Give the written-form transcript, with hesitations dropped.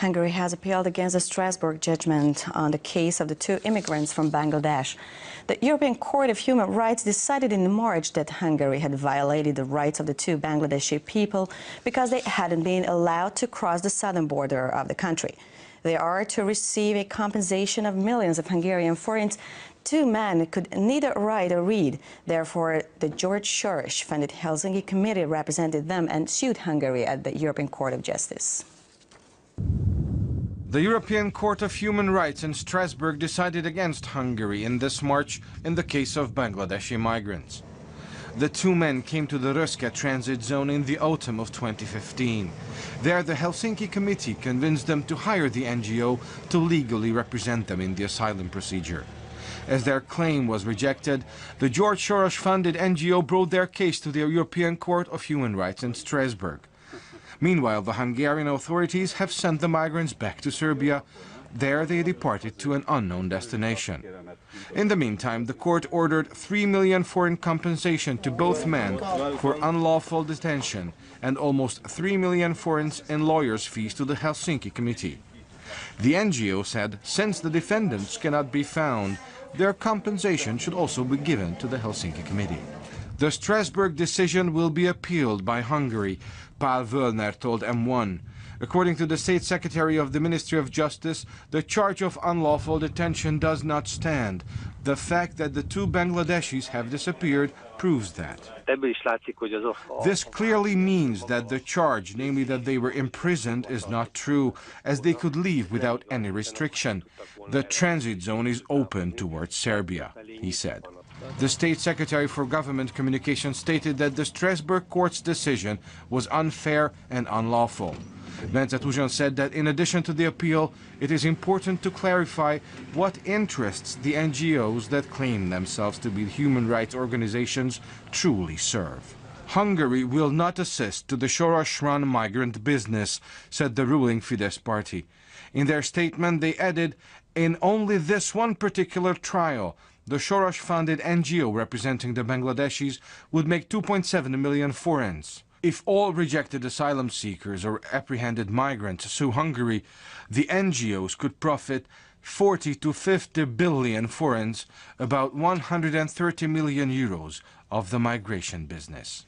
Hungary has appealed against the Strasbourg judgment on the case of the two immigrants from Bangladesh. The European Court of Human Rights decided in March that Hungary had violated the rights of the two Bangladeshi people because they hadn't been allowed to cross the southern border of the country. They are to receive a compensation of millions of Hungarian forints. Two men could neither write or read. Therefore, the George Soros-funded Helsinki Committee represented them and sued Hungary at the European Court of Justice. The European Court of Human Rights in Strasbourg decided against Hungary in this March in the case of Bangladeshi migrants. The two men came to the Röszke transit zone in the autumn of 2015. There, the Helsinki Committee convinced them to hire the NGO to legally represent them in the asylum procedure. As their claim was rejected, the George Soros-funded NGO brought their case to the European Court of Human Rights in Strasbourg. Meanwhile, the Hungarian authorities have sent the migrants back to Serbia. There they departed to an unknown destination. In the meantime, the court ordered 3 million foreign compensation to both men for unlawful detention and almost 3 million forints in lawyers' fees to the Helsinki Committee. The NGO said since the defendants cannot be found, their compensation should also be given to the Helsinki Committee. The Strasbourg decision will be appealed by Hungary, Pál Völner told M1. According to the State Secretary of the Ministry of Justice, the charge of unlawful detention does not stand. The fact that the two Bangladeshis have disappeared proves that. This clearly means that the charge, namely that they were imprisoned, is not true, as they could leave without any restriction. The transit zone is open towards Serbia, he said. The State Secretary for Government Communications stated that the Strasbourg court's decision was unfair and unlawful. Bence Tuzsan said that in addition to the appeal, it is important to clarify what interests the NGOs that claim themselves to be human rights organizations truly serve. Hungary will not assist to the Soros-run migrant business, said the ruling Fidesz party. In their statement, they added, in only this one particular trial, the Soros-funded NGO representing the Bangladeshis would make 2.7 million forints. If all rejected asylum seekers or apprehended migrants sue Hungary, the NGOs could profit 40 to 50 billion forints, about 130 million euros, of the migration business.